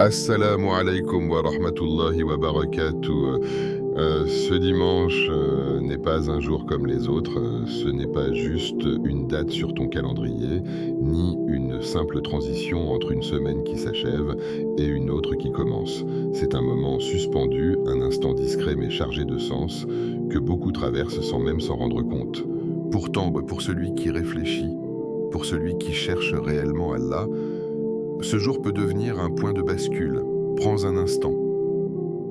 Assalamu alaikum wa rahmatullahi wa barakatuh. Ce dimanche n'est pas un jour comme les autres, ce n'est pas juste une date sur ton calendrier, ni une simple transition entre une semaine qui s'achève et une autre qui commence. C'est un moment suspendu, un instant discret mais chargé de sens, que beaucoup traversent sans même s'en rendre compte. Pourtant, pour celui qui réfléchit, pour celui qui cherche réellement Allah, ce jour peut devenir un point de bascule. Prends un instant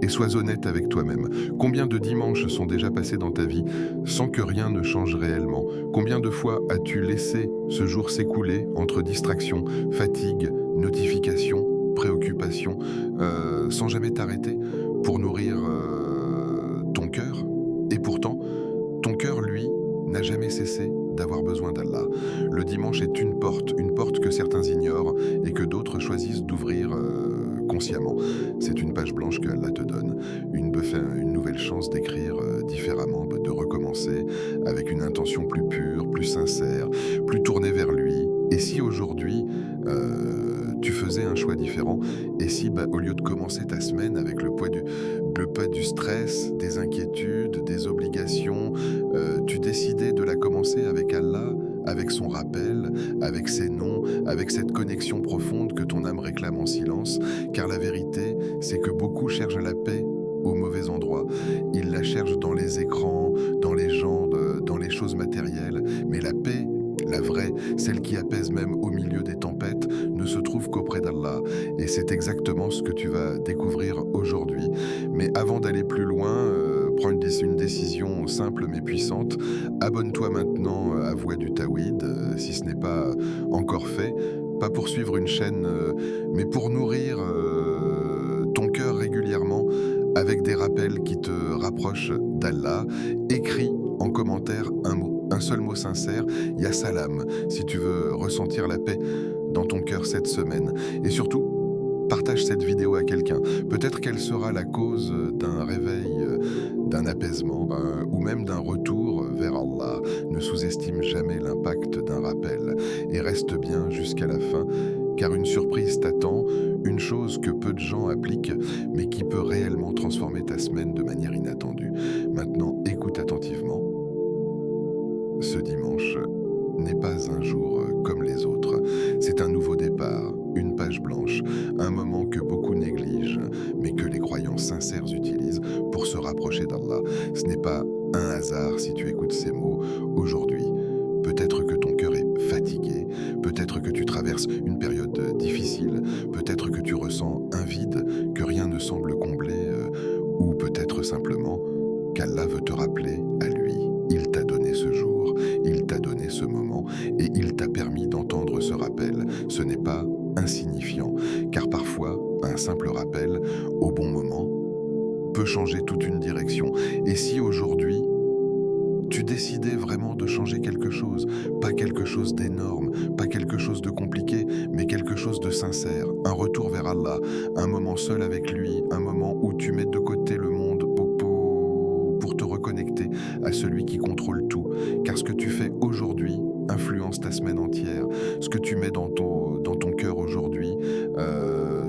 et sois honnête avec toi-même. Combien de dimanches sont déjà passés dans ta vie sans que rien ne change réellement? Combien de fois as-tu laissé ce jour s'écouler entre distractions, fatigue, notifications, préoccupations, sans jamais t'arrêter pour nourrir ton cœur? Et pourtant, ton cœur, lui, n'a jamais cessé d'avoir besoin d'Allah. Le dimanche est une porte que certains ignorent et que d'autres choisissent d'ouvrir consciemment. C'est une page blanche que Allah te donne, une nouvelle chance d'écrire différemment, de recommencer avec une intention plus pure, plus sincère, plus tournée vers lui. Et si aujourd'hui, tu faisais un choix différent, et si au lieu de commencer ta semaine avec le poids du stress, des inquiétudes, des obligations, tu décidais de la commencer avec Allah, avec son rappel, avec ses noms, avec cette connexion profonde que ton âme réclame en silence, car la vérité, c'est que beaucoup cherchent la paix au mauvais endroit. Ils la cherchent dans les écrans, dans les gens, dans les choses matérielles, mais la paix, la vraie, celle qui apaise même au milieu des tempêtes, ne se trouve qu'auprès d'Allah. Et c'est exactement ce que tu vas découvrir aujourd'hui. Mais avant d'aller plus loin, prends une décision simple mais puissante. Abonne-toi maintenant à Voix du Tawhid, si ce n'est pas encore fait. Pas pour suivre une chaîne, mais pour nourrir ton cœur régulièrement avec des rappels qui te rapprochent d'Allah. Écris en commentaire un seul mot sincère, ya salam, si tu veux ressentir la paix dans ton cœur cette semaine. Et surtout, partage cette vidéo à quelqu'un. Peut-être qu'elle sera la cause d'un réveil, d'un apaisement, ou même d'un retour vers Allah. Ne sous-estime jamais l'impact d'un rappel et reste bien jusqu'à la fin, car une surprise t'attend, une chose que peu de gens appliquent, mais qui peut réellement transformer ta semaine de manière inattendue. Maintenant, écoute attentivement. Ce dimanche n'est pas un jour comme les autres. C'est un nouveau départ, une page blanche, un moment que beaucoup négligent, mais que les croyants sincères utilisent pour se rapprocher d'Allah. Ce n'est pas un hasard si tu écoutes ces mots aujourd'hui. Peut-être que ton cœur est fatigué, peut-être que tu traverses une période difficile, peut-être que tu ressens un vide que rien ne semble combler, ou peut-être simplement qu'Allah veut te rappeler à lui. Il t'a donné ce jour, il t'a donné ce moment et il t'a permis d'entendre ce rappel. Ce n'est pas insignifiant, car parfois, un simple rappel, au bon moment, peut changer toute une direction. Et si aujourd'hui, tu décidais vraiment de changer quelque chose, pas quelque chose d'énorme, pas quelque chose de compliqué, mais quelque chose de sincère, un retour vers Allah, un moment seul avec lui, un moment où tu mets de côté le monde pour te reconnecter à celui qui contrôle tout, car ce que tu fais aujourd'hui influence ta semaine entière. Ce que tu mets dans ton cœur aujourd'hui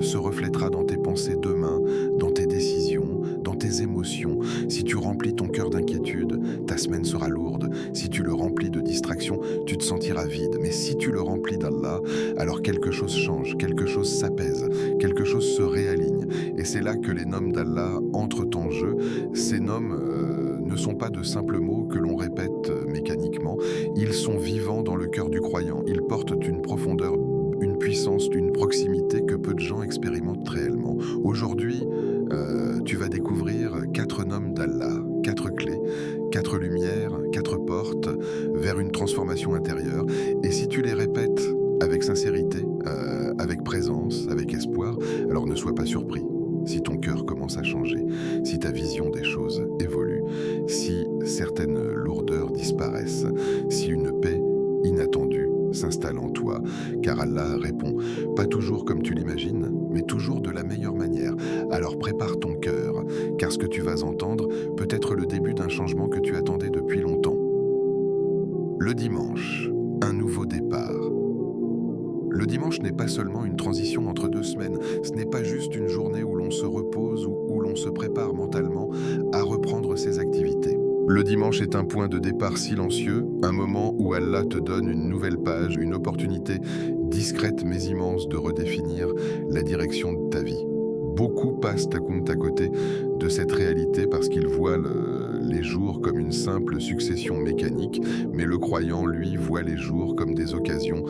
se reflètera dans tes pensées demain, dans tes décisions, dans tes émotions. Si tu remplis ton cœur d'inquiétude, ta semaine sera lourde. Si tu le remplis de distractions, tu te sentiras vide. Mais si tu le remplis d'Allah, alors quelque chose change, quelque chose s'apaise, quelque chose se réaligne. Et c'est là que les noms d'Allah entrent en jeu. Ces noms ne sont pas de simples mots que l'on répète mécaniquement. Ils sont vivants dans le cœur du croyant. Ils portent une profondeur, une puissance, une proximité que peu de gens expérimentent réellement. Aujourd'hui, tu vas découvrir 4 noms d'Allah, 4 clés, 4 lumières, 4 portes vers une transformation intérieure. Et si tu les répètes avec sincérité, avec présence, avec espoir, alors ne sois pas surpris si ton cœur commence à changer, si ta vision des choses évolue, si certaines lourdeurs disparaissent, si une paix inattendue s'installe en toi, car Allah répond, pas toujours comme tu l'imagines, mais toujours de la meilleure manière. Alors prépare ton cœur, car ce que tu vas entendre peut être le début d'un changement que tu attendais depuis longtemps. Le dimanche, un nouveau départ. Le dimanche n'est pas seulement une transition entre deux semaines, ce n'est pas juste une journée où l'on se repose ou où l'on se prépare mentalement à reprendre ses activités. Le dimanche est un point de départ silencieux, un moment où Allah te donne une nouvelle page, une opportunité discrète mais immense de redéfinir la direction de ta vie. Beaucoup passent à côté de cette réalité parce qu'ils voient les jours comme une simple succession mécanique, mais le croyant, lui, voit les jours comme des occasions,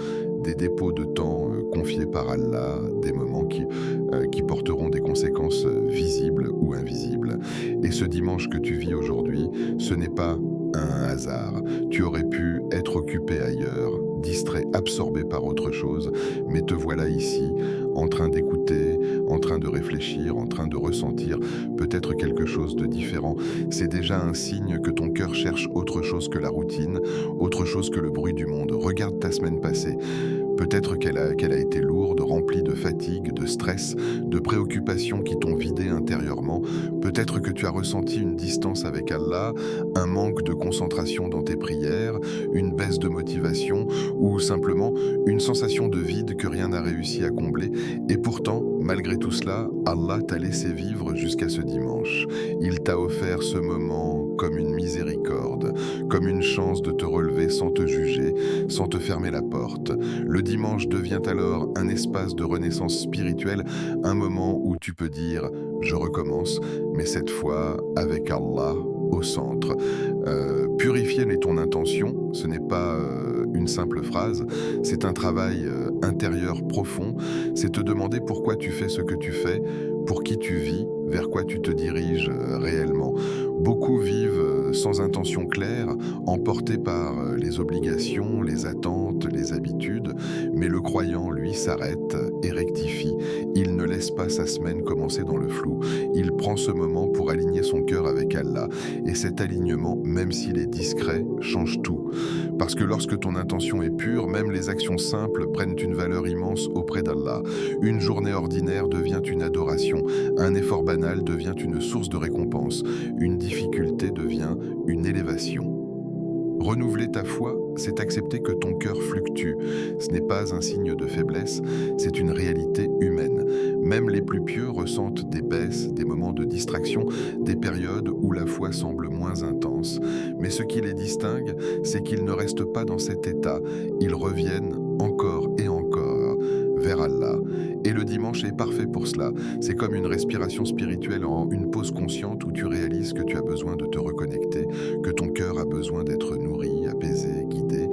des dépôts de temps confiés par Allah, des moments qui porteront des conséquences visibles ou invisibles. Et ce dimanche que tu vis aujourd'hui, ce n'est pas un hasard. Tu aurais pu être occupé ailleurs, distrait, absorbé par autre chose, mais te voilà ici, en train d'écouter, en train de réfléchir, en train de ressentir peut-être quelque chose de différent. C'est déjà un signe que ton cœur cherche autre chose que la routine, autre chose que le bruit du monde. Regarde ta semaine passée. Peut-être qu'elle a été lourde, remplie de fatigue, de stress, de préoccupations qui t'ont vidé intérieurement. Peut-être que tu as ressenti une distance avec Allah, un manque de concentration dans tes prières, une baisse de motivation ou simplement une sensation de vide que rien n'a réussi à combler. Et pourtant, malgré tout cela, Allah t'a laissé vivre jusqu'à ce dimanche. Il t'a offert ce moment comme une miséricorde, comme une chance de te relever sans te juger, sans te fermer la porte. Le dimanche devient alors un espace de renaissance spirituelle, un moment où tu peux dire « je recommence », mais cette fois avec Allah au centre. Purifier n'est ton intention, ce n'est pas une simple phrase, c'est un travail intérieur profond, c'est te demander pourquoi tu fais ce que tu fais, pour qui tu vis, vers quoi tu te diriges réellement. Beaucoup vivent sans intention claire, emportés par les obligations, les attentes, les habitudes, mais le croyant, lui, s'arrête et rectifie. Il ne laisse pas sa semaine commencer dans le flou. Il prend ce moment pour aligner son cœur avec Allah. Et cet alignement, même s'il est discret, change tout. Parce que lorsque ton intention est pure, même les actions simples prennent une valeur immense auprès d'Allah. Une journée ordinaire devient une adoration, un effort banal devient une source de récompense, une difficulté devient une élévation. Renouveler ta foi, c'est accepter que ton cœur fluctue. Ce n'est pas un signe de faiblesse, c'est une réalité humaine. Même les plus pieux ressentent des baisses, des moments de distraction, des périodes où la foi semble moins intense. Mais ce qui les distingue, c'est qu'ils ne restent pas dans cet état. Ils reviennent encore et encore vers Allah. Et le dimanche est parfait pour cela. C'est comme une respiration spirituelle en une pause consciente où tu réalises que tu as besoin de te reconnecter, que ton cœur a besoin d'être nourri, apaisé, guidé.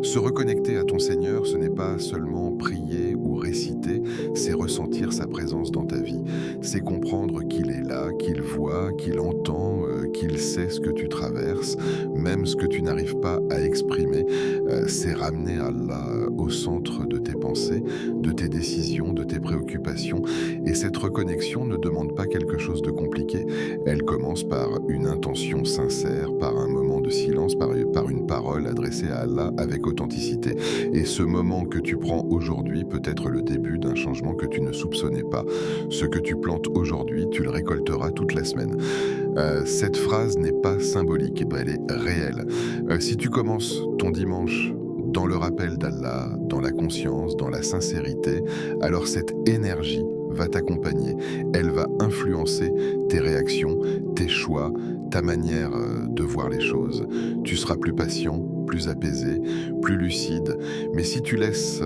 Se reconnecter à ton Seigneur, ce n'est pas seulement prier ou réciter, c'est ressentir sa présence dans ta vie. C'est comprendre qu'il est là, qu'il voit, qu'il entend, qu'il sait ce que tu traverses, même ce que tu n'arrives pas à exprimer. C'est ramener Allah au centre de tes pensées, de tes décisions, de tes préoccupations. Et cette reconnexion ne demande pas quelque chose de compliqué. Elle commence par une intention sincère, par un moment de silence, par une parole adressée à Allah avec authenticité. Et ce moment que tu prends aujourd'hui peut être le début d'un changement que tu ne soupçonnais pas. Ce que tu plantes aujourd'hui, tu le récolteras toute la semaine. Cette phrase n'est pas symbolique, elle est réelle. Si tu commences ton dimanche dans le rappel d'Allah, dans la conscience, dans la sincérité, alors cette énergie va t'accompagner. Elle va influencer tes réactions, tes choix, ta manière de voir les choses. Tu seras plus patient, plus apaisé, plus lucide. Mais si tu laisses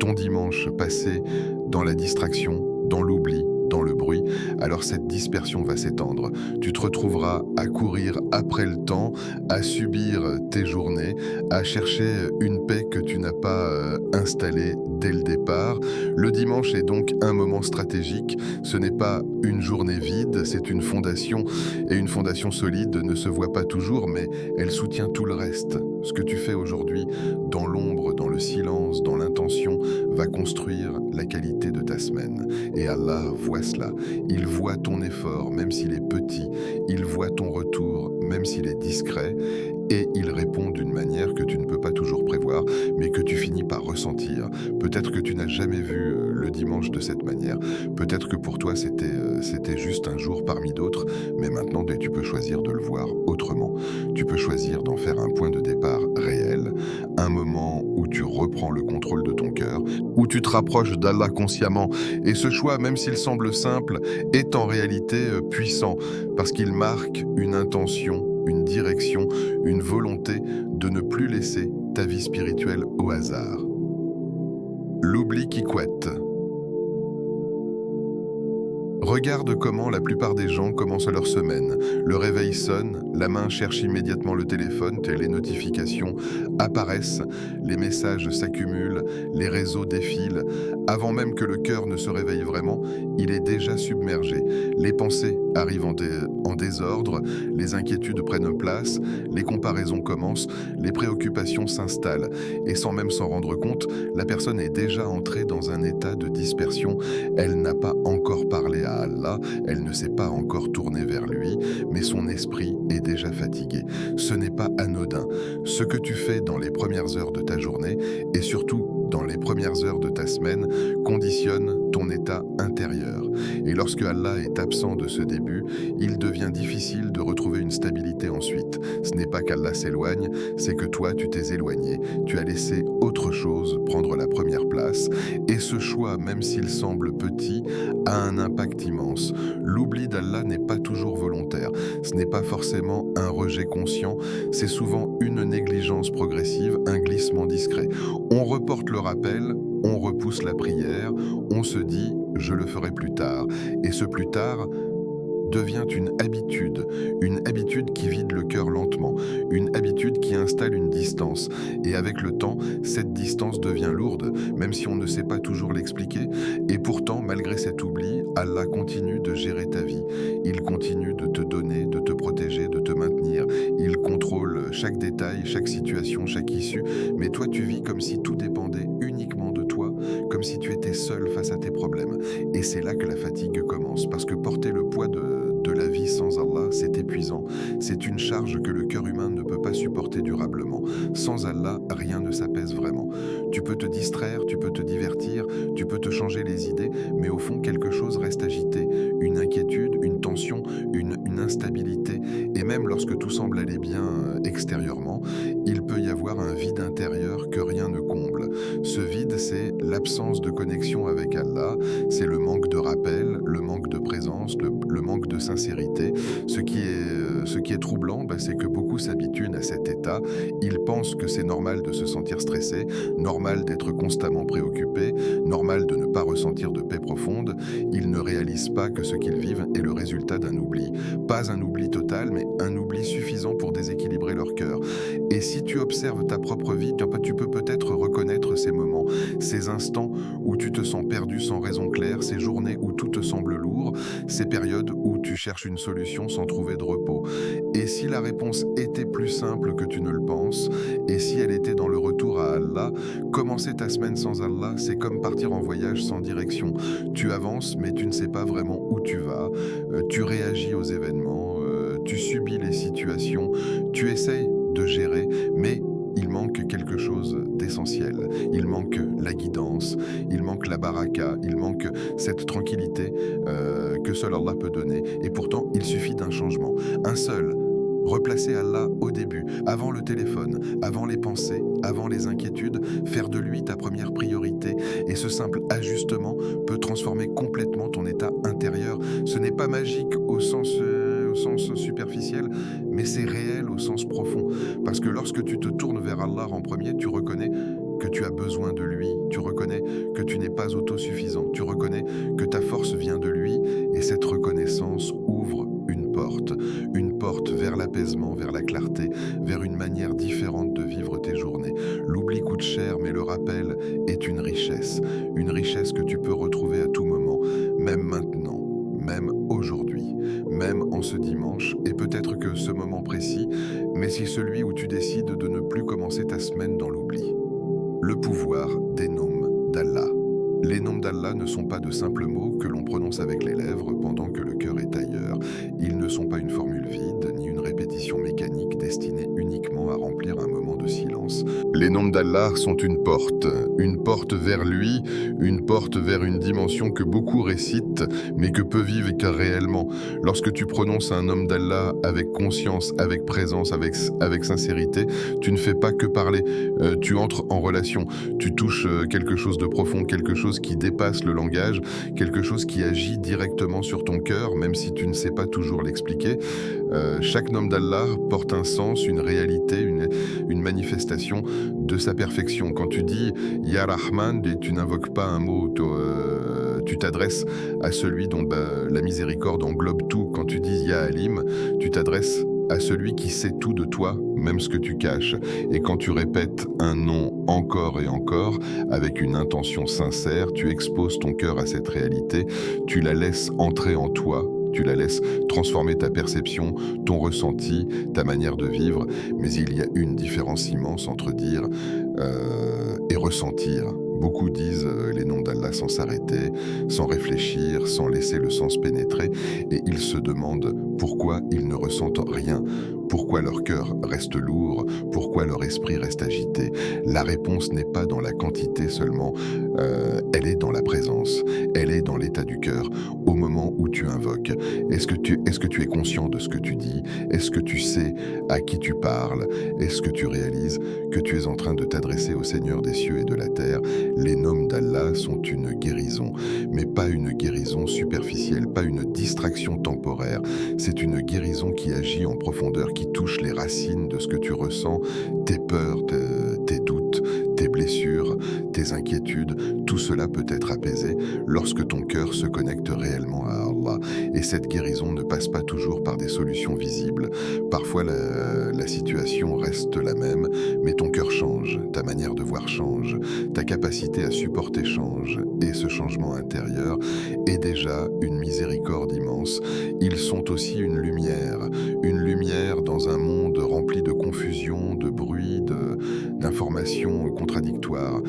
ton dimanche passer dans la distraction, dans l'oubli, dans le bruit, alors cette dispersion va s'étendre. Tu te retrouveras à courir après le temps, à subir tes journées, à chercher une paix que tu n'as pas installée dès le départ. Le dimanche est donc un moment stratégique. Ce n'est pas une journée vide, c'est une fondation. Et une fondation solide ne se voit pas toujours, mais elle soutient tout le reste. Ce que tu fais aujourd'hui, dans l'ombre, dans le silence, dans l'intention, va construire la qualité de ta semaine. Et Allah voit cela. Il voit ton effort, même s'il est petit. Il voit ton retour, même s'il est discret. Et il répond d'une manière que tu ne peux pas toujours prévoir, mais que tu finis par ressentir. Peut-être que tu n'as jamais vu le dimanche de cette manière. Peut-être que pour toi, c'était juste un jour parmi d'autres, mais maintenant, tu peux choisir de le voir autrement. Tu peux choisir d'en faire un point de départ réel, un moment où tu reprends le contrôle de ton cœur, où tu te rapproches d'Allah consciemment. Et ce choix, même s'il semble simple, est en réalité puissant, parce qu'il marque une intention, une direction, une volonté de ne plus laisser ta vie spirituelle au hasard. L'oubli qui couette. Regarde comment la plupart des gens commencent leur semaine. Le réveil sonne, la main cherche immédiatement le téléphone, les notifications apparaissent, les messages s'accumulent, les réseaux défilent. Avant même que le cœur ne se réveille vraiment, il est déjà submergé. Les pensées arrivent en désordre, les inquiétudes prennent place, les comparaisons commencent, les préoccupations s'installent. Et sans même s'en rendre compte, la personne est déjà entrée dans un état de dispersion. Elle n'a pas encore parlé à Allah, elle ne s'est pas encore tournée vers lui, mais son esprit est déjà fatigué. Ce n'est pas anodin. Ce que tu fais dans les premières heures de ta journée, et surtout dans les premières heures de ta semaine, conditionne ton état intérieur. Et lorsque Allah est absent de ce début, il devient difficile de retrouver une stabilité ensuite. Ce n'est pas qu'Allah s'éloigne, c'est que toi tu t'es éloigné, tu as laissé autre chose prendre la première place. Et ce choix, même s'il semble petit, a un impact immense. L'oubli d'Allah n'est pas toujours volontaire. Ce n'est pas forcément un rejet conscient, c'est souvent une négligence progressive, un glissement discret. On reporte le rappel, on repousse la prière, on se dit « je le ferai plus tard ». Et ce plus tard devient une habitude qui vide le cœur lentement, une habitude qui installe une distance. Et avec le temps, cette distance devient lourde, même si on ne sait pas toujours l'expliquer. Et pourtant, malgré cet oubli, Allah continue de gérer ta vie. Il continue de te donner, de te protéger, de te maintenir. Il contrôle chaque détail, chaque situation, chaque issue. Mais toi, tu vis comme si tout dépendait uniquement de toi, comme si tu étais seul face à tes problèmes. Et c'est là que la fatigue commence, parce que porter le poids de la vie sans Allah, c'est épuisant. C'est une charge que le cœur humain ne peut pas supporter durablement. Sans Allah, rien ne s'apaise vraiment. Tu peux te distraire, tu peux te divertir, tu peux te changer les idées, mais au fond, quelque chose reste agité. Une inquiétude, une tension, une instabilité. Et même lorsque tout semble aller bien extérieurement, il peut y avoir un vide intérieur que rien ne comble. Ce vide, c'est l'absence de connexion avec Allah, c'est le manque de rappel, le manque de présence, le manque de sincérité. Ce qui est troublant, c'est que beaucoup s'habituent à cet état. Ils pensent que c'est normal de se sentir stressé, normal d'être constamment préoccupé, normal de ne pas ressentir de paix profonde. Ils ne réalisent pas que ce qu'ils vivent est le résultat d'un oubli. Pas un oubli total, mais un oubli suffisant pour déséquilibrer leur cœur. Et si tu observes ta propre vie, tu peux peut-être reconnaître ces moments, ces instants où tu te sens perdu sans raison claire, ces journées où tout te semble lourd, ces périodes où tu cherches une solution sans trouver de repos. Et si la réponse était plus simple que tu ne le penses, et si elle était dans le retour à Allah, commencer ta semaine sans Allah, c'est comme partir en voyage sans direction. Tu avances, mais tu ne sais pas vraiment où tu vas, tu réagis aux événements, tu subis les situations, tu essayes de gérer, mais il manque quelque chose d'essentiel. Il manque la guidance, il manque la baraka, il manque cette tranquillité que seul Allah peut donner. Et pourtant, il suffit d'un changement, un seul. Replacer Allah au début, avant le téléphone, avant les pensées, avant les inquiétudes, faire de lui ta première priorité. Et ce simple ajustement peut transformer complètement ton état intérieur. Ce n'est pas magique au sens superficiel, mais c'est réel au sens profond. Parce que lorsque tu te tournes vers Allah en premier, tu reconnais que tu as besoin de lui, tu reconnais que tu n'es pas autosuffisant, tu reconnais que ta force vient de lui, et cette reconnaissance ouvre une porte vers l'apaisement, vers la clarté, vers une manière différente de vivre tes journées. L'oubli coûte cher, mais le rappel est une richesse que tu peux retrouver à tout moment, même maintenant, même aujourd'hui, même en ce dimanche, et peut-être que ce moment précis, mais c'est celui où tu décides de ne plus commencer ta semaine dans l'oubli. Le pouvoir des noms d'Allah. Les noms d'Allah ne sont pas de simples mots que l'on prononce avec les lèvres pendant que le cœur est ailleurs. Ils ne sont pas une formule vide, ni une répétition mécanique destinée uniquement à remplir un moment de de silence. Les noms d'Allah sont une porte vers lui, une porte vers une dimension que beaucoup récitent, mais que peu vivent réellement. Lorsque tu prononces un nom d'Allah avec conscience, avec présence, avec sincérité, tu ne fais pas que parler, tu entres en relation, tu touches quelque chose de profond, quelque chose qui dépasse le langage, quelque chose qui agit directement sur ton cœur, même si tu ne sais pas toujours l'expliquer. Chaque nom d'Allah porte un sens, une réalité, une manifestation de sa perfection. Quand tu dis Ya Rahman, tu n'invoques pas un mot, tu t'adresses à celui dont la miséricorde englobe tout. Quand tu dis Ya Alim, tu t'adresses à celui qui sait tout de toi, même ce que tu caches. Et quand tu répètes un nom encore et encore, avec une intention sincère, tu exposes ton cœur à cette réalité, tu la laisses entrer en toi, tu la laisses transformer ta perception, ton ressenti, ta manière de vivre. Mais il y a une différence immense entre dire et ressentir. Beaucoup disent les noms d'Allah sans s'arrêter, sans réfléchir, sans laisser le sens pénétrer, et ils se demandent pourquoi ils ne ressentent rien, pourquoi leur cœur reste lourd, pourquoi leur esprit reste agité. La réponse n'est pas dans la quantité seulement, elle est dans la présence, elle est dans l'état du cœur, au moment où tu invoques. Est-ce que tu es conscient de ce que tu dis? Est-ce que tu sais à qui tu parles? Est-ce que tu réalises que tu es en train de t'adresser au Seigneur des cieux et de la terre? Les noms d'Allah sont une guérison, mais pas une guérison superficielle, pas une distraction temporaire. C'est une guérison qui agit en profondeur, qui touche les racines de ce que tu ressens, tes peurs, tes doutes, tes blessures, tes inquiétudes. Tout cela peut être apaisé lorsque ton cœur se connecte réellement à Allah. Et cette guérison ne passe pas toujours par des solutions visibles. Parfois, la situation reste la même, mais ton cœur change, ta manière de voir change, ta capacité à supporter change. Et ce changement intérieur est déjà une miséricorde immense. Ils sont aussi une lumière dans un monde rempli de confusion, de bruit, d'informations contradictoires.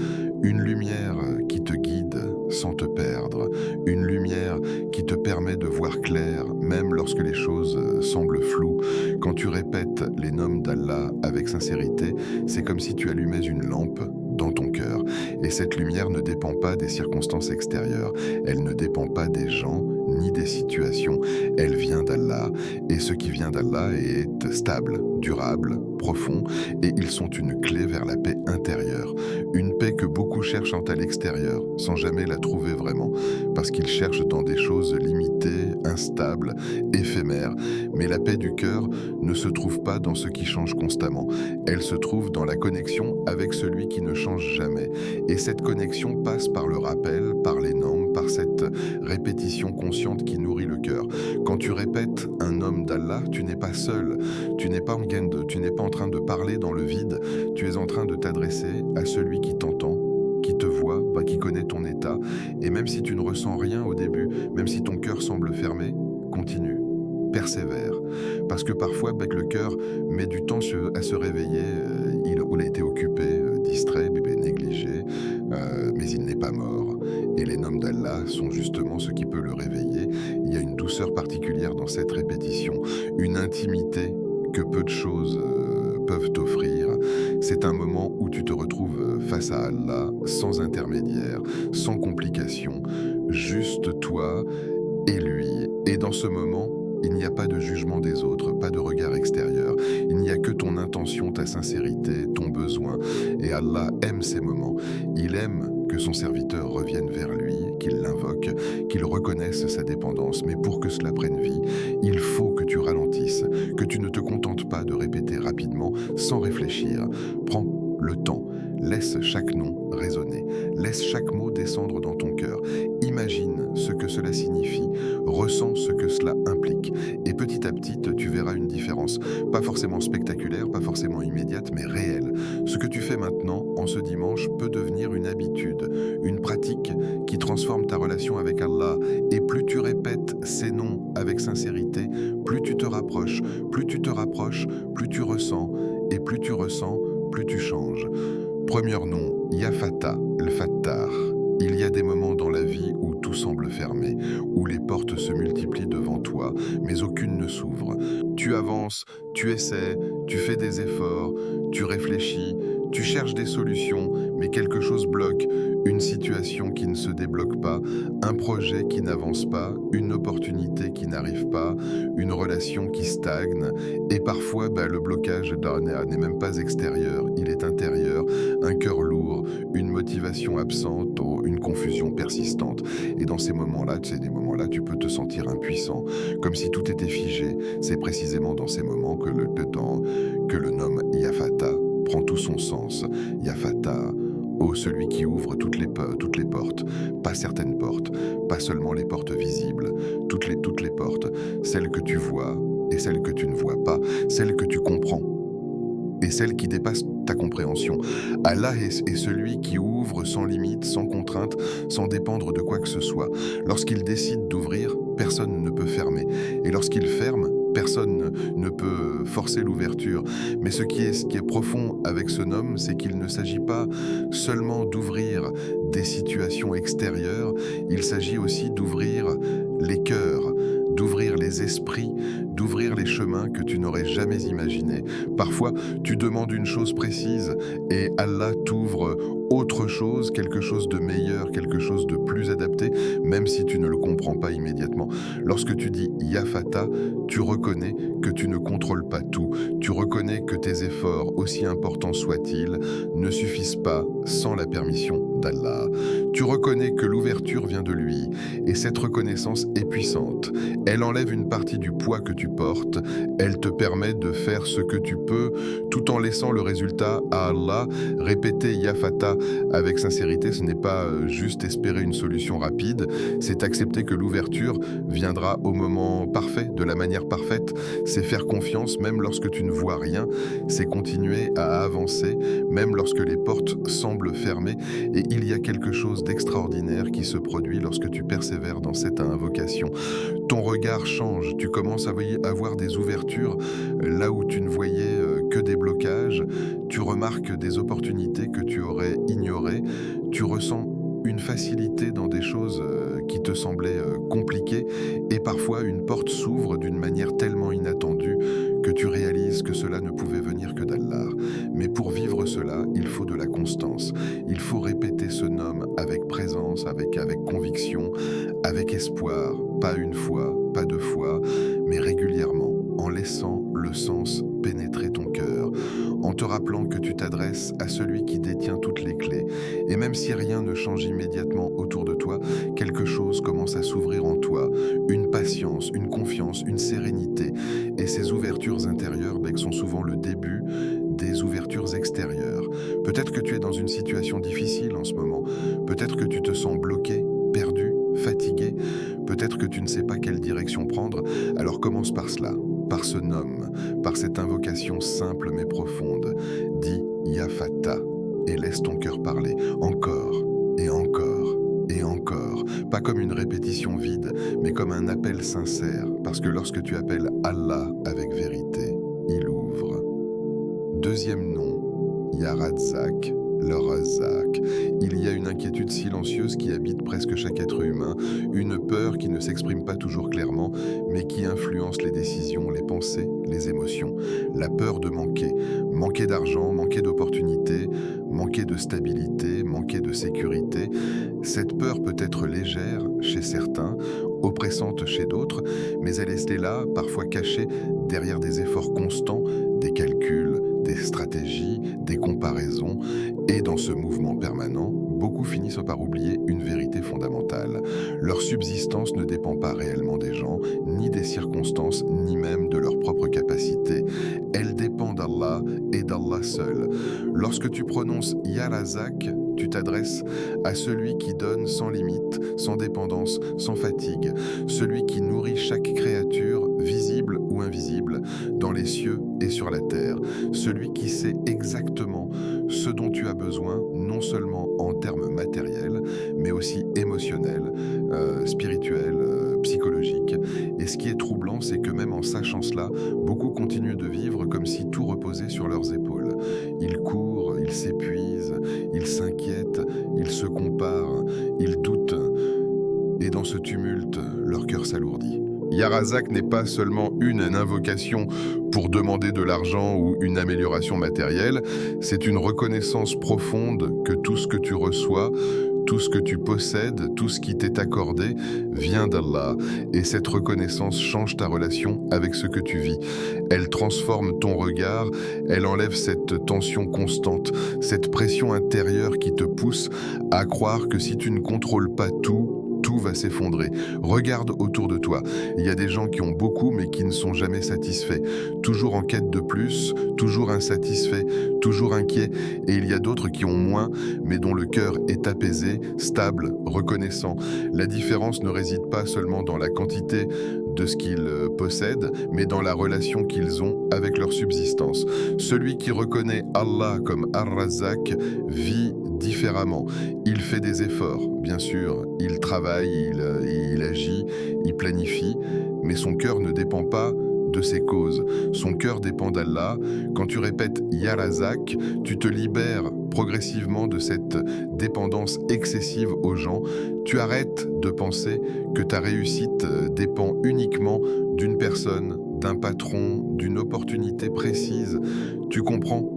Une lumière qui te guide sans te perdre. Une lumière qui te permet de voir clair, même lorsque les choses semblent floues. Quand tu répètes les noms d'Allah avec sincérité, c'est comme si tu allumais une lampe dans ton cœur. Et cette lumière ne dépend pas des circonstances extérieures. Elle ne dépend pas des gens ni des situations. Elle vient d'Allah. Et ce qui vient d'Allah est stable, durable, profond. Et ils sont une clé vers la paix intérieure. Une paix que beaucoup cherchent à l'extérieur, sans jamais la trouver vraiment. Parce qu'ils cherchent dans des choses limitées, instables, éphémères. Mais la paix du cœur ne se trouve pas dans ce qui change constamment. Elle se trouve dans la connexion avec celui qui ne change jamais. Et cette connexion passe par le rappel, par les noms, par cette répétition consciente qui nourrit le cœur. Quand tu répètes un nom d'Allah, tu n'es pas seul. Tu n'es pas en train de parler dans le vide. Tu es en train de t'adresser à celui qui t'entend, qui te voit, qui connaît ton état. Et même si tu ne ressens rien au début, même si ton cœur semble fermé, continue. Persévère. Parce que parfois, le cœur met du temps à se réveiller. Il a été occupé, distrait, négligé, mais il n'est pas mort. Et les noms d'Allah sont justement ce qui peut le réveiller. Il y a une douceur particulière dans cette répétition, une intimité que peu de choses peuvent t'offrir. C'est un moment où tu te retrouves face à Allah, sans intermédiaire, sans complication, juste toi et lui. Et dans ce moment, il n'y a pas de jugement des autres, pas de regard extérieur. Il n'y a que ton intention, ta sincérité, ton besoin. Et Allah aime ces moments. Il aime que son serviteur revienne vers lui, qu'il l'invoque, qu'il reconnaisse sa dépendance. Mais pour que cela prenne vie, il faut que tu ralentisses, que tu ne te contentes pas de répéter rapidement, sans réfléchir. Prends le temps. Laisse chaque nom résonner. Laisse chaque mot descendre dans ton cœur. Imagine ce que cela signifie. Ressens ce que cela implique. Et petit à petit, tu verras une différence. Pas forcément spectaculaire, pas forcément immédiate, mais réelle. Ce que tu fais maintenant, en ce dimanche, peut devenir une habitude, une pratique qui transforme ta relation avec Allah. Et plus tu répètes ces noms avec sincérité, plus tu te rapproches. Plus tu te rapproches, plus tu ressens. Et plus tu ressens, plus tu changes. Premier nom, Ya Fatah, le Fattar. Il y a des moments dans la vie où tout semble fermé, où les portes se multiplient devant toi, mais aucune ne s'ouvre. Tu Tu avances, tu essaies, tu fais des efforts, tu réfléchis, tu cherches des solutions, mais quelque chose bloque, une situation qui ne se débloque pas, un projet qui n'avance pas, une opportunité qui n'arrive pas, une relation qui stagne, et parfois le blocage n'est même pas extérieur, il est intérieur, un cœur lourd, une motivation absente, une confusion persistante. Et dans ces moments-là, tu peux te sentir impuissant, comme si tout était figé. C'est précisément dans ces moments que le nom Yafata prend tout son sens. Yafata, ô celui qui ouvre toutes les portes, pas certaines portes, pas seulement les portes visibles, toutes les portes, celles que tu vois et celles que tu ne vois pas, celles que tu comprends et celles qui dépassent ta compréhension. Allah est celui qui ouvre sans limite, sans contrainte, sans dépendre de quoi que ce soit. Lorsqu'il décide d'ouvrir, personne ne peut fermer. Et lorsqu'il ferme, personne ne peut forcer l'ouverture. Mais ce qui est profond avec ce nom, c'est qu'il ne s'agit pas seulement d'ouvrir des situations extérieures, il s'agit aussi d'ouvrir les cœurs, d'ouvrir les esprits, d'ouvrir les chemins que tu n'aurais jamais imaginés. Parfois, tu demandes une chose précise et Allah t'ouvre autre chose, quelque chose de meilleur, quelque chose de plus adapté, même si tu ne le comprends pas immédiatement. Lorsque tu dis Yafata, tu reconnais que tu ne contrôles pas tout. Tu reconnais que tes efforts, aussi importants soient-ils, ne suffisent pas sans la permission d'Allah. Tu reconnais que l'ouverture vient de lui, et cette reconnaissance est puissante. Elle enlève une partie du poids que tu portes, elle te permet de faire ce que tu peux, tout en laissant le résultat à Allah. Répéter Yafata avec sincérité, ce n'est pas juste espérer une solution rapide, c'est accepter que l'ouverture viendra au moment parfait, de la manière parfaite. C'est faire confiance même lorsque tu ne vois rien, c'est continuer à avancer même lorsque les portes semblent fermées. Et il y a quelque chose d'extraordinaire qui se produit lorsque tu persévères dans cette invocation. Ton regard change, tu commences à voir des ouvertures là où tu ne voyais que des blocages, tu remarques des opportunités que tu aurais ignorées, tu ressens une facilité dans des choses qui te semblaient compliquées, et parfois une porte s'ouvre d'une manière tellement inattendue que tu réalises que cela ne pouvait venir que d'Allah. Mais pour vivre cela, il faut de la constance. Il faut répéter ce nom avec présence, avec conviction, avec espoir, pas une fois, pas deux fois, mais régulièrement, en laissant le sens pénétrer ton cœur, en te rappelant que tu t'adresses à celui qui détient toutes les clés. Et même si rien ne change immédiatement autour de toi, quelque chose commence à s'ouvrir en toi, une patience, une confiance, une sérénité. Et ces ouvertures intérieures sont souvent le début des ouvertures extérieures. Peut-être que tu es dans une situation difficile en ce moment, peut-être que tu te sens bloqué, perdu, fatigué, peut-être que tu ne sais pas quelle direction prendre. Alors commence par cela, par ce nom, par cette invocation simple mais profonde. Dis Yafata et laisse ton cœur parler, encore et encore et encore, pas comme une répétition vide, mais comme un appel sincère, parce que lorsque tu appelles Allah avec vérité, il ouvre. Deuxième nom, Yarazak, le Razak. Il y a une inquiétude silencieuse qui habite presque chaque être humain, une peur qui ne s'exprime pas toujours clairement, mais qui influence les décisions, les pensées, les émotions. La peur de manquer d'argent, manquer d'opportunités, manquer de stabilité, manquer de sécurité. Cette peur peut être légère chez certains, oppressante chez d'autres, mais elle est là, parfois cachée derrière des efforts constants, des calculs, des stratégies, des comparaisons. Et dans ce mouvement permanent, beaucoup finissent par oublier une vérité fondamentale. Leur subsistance ne dépend pas réellement des gens, ni des circonstances, ni même de leurs propres capacités. Elle dépend d'Allah et d'Allah seul. Lorsque tu prononces Ya Razak, tu t'adresses à celui qui donne sans limite, sans dépendance, sans fatigue, celui qui nourrit chaque créature, visible ou invisible, dans les cieux et sur la terre, celui qui sait exactement ce dont tu as besoin, non seulement en termes matériels, mais aussi émotionnels, spirituels, psychologiques. Et ce qui est troublant, c'est que même en sachant cela, beaucoup continuent de vivre comme si tout reposait sur leurs épaules. Ils courent, ils s'épuisent, ils s'inquiètent, ils se comparent, ils doutent. Et dans ce tumulte, leur cœur s'alourdit. Ya Razak n'est pas seulement une invocation pour demander de l'argent ou une amélioration matérielle, c'est une reconnaissance profonde que tout ce que tu reçois, tout ce que tu possèdes, tout ce qui t'est accordé vient d'Allah. Et cette reconnaissance change ta relation avec ce que tu vis. Elle transforme ton regard, elle enlève cette tension constante, cette pression intérieure qui te pousse à croire que si tu ne contrôles pas tout va s'effondrer. Regarde autour de toi. Il y a des gens qui ont beaucoup mais qui ne sont jamais satisfaits. Toujours en quête de plus, toujours insatisfaits, toujours inquiets. Et il y a d'autres qui ont moins mais dont le cœur est apaisé, stable, reconnaissant. La différence ne réside pas seulement dans la quantité de ce qu'ils possèdent, mais dans la relation qu'ils ont avec leur subsistance. Celui qui reconnaît Allah comme Ar-Razzaq vit différemment. Il fait des efforts, bien sûr, il travaille, il agit, il planifie, mais son cœur ne dépend pas de ses causes. Son cœur dépend d'Allah. Quand tu répètes Ya Razak, tu te libères progressivement de cette dépendance excessive aux gens. Tu arrêtes de penser que ta réussite dépend uniquement d'une personne, d'un patron, d'une opportunité précise. Tu comprends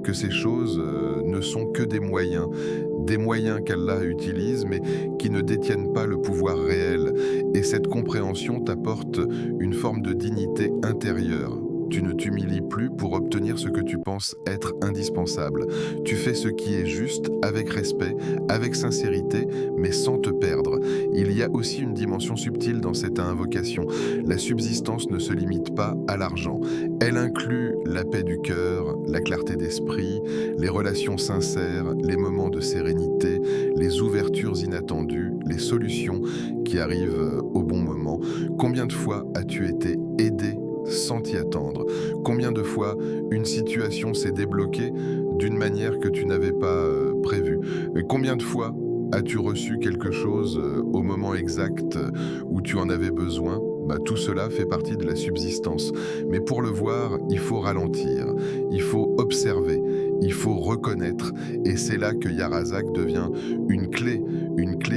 que ces choses ne sont que des moyens qu'Allah utilise, mais qui ne détiennent pas le pouvoir réel. Et cette compréhension t'apporte une forme de dignité intérieure. Tu ne t'humilies plus pour obtenir ce que tu penses être indispensable. Tu fais ce qui est juste, avec respect, avec sincérité, mais sans te perdre. Il y a aussi une dimension subtile dans cette invocation. La subsistance ne se limite pas à l'argent. Elle inclut la paix du cœur, la clarté d'esprit, les relations sincères, les moments de sérénité, les ouvertures inattendues, les solutions qui arrivent au bon moment. Combien de fois as-tu été aidé sans t'y attendre? Combien de fois une situation s'est débloquée d'une manière que tu n'avais pas prévue? Et combien de fois as-tu reçu quelque chose au moment exact où tu en avais besoin? Tout cela fait partie de la subsistance. Mais pour le voir, il faut ralentir, il faut observer, il faut reconnaître. Et c'est là que Ya Razak devient une clé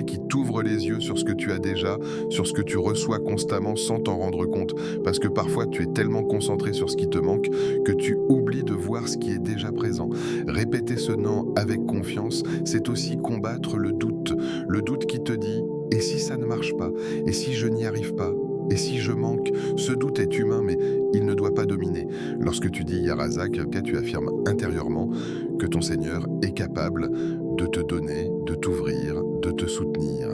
qui t'ouvre les yeux sur ce que tu as déjà, sur ce que tu reçois constamment sans t'en rendre compte. Parce que parfois, tu es tellement concentré sur ce qui te manque que tu oublies de voir ce qui est déjà présent. Répéter ce nom avec confiance, c'est aussi combattre le doute qui te dit « et si ça ne marche pas? Et si je n'y arrive pas ?» Et si je manque? Ce doute est humain, mais il ne doit pas dominer. Lorsque tu dis Ya Razak, tu affirmes intérieurement que ton Seigneur est capable de te donner, de t'ouvrir, de te soutenir.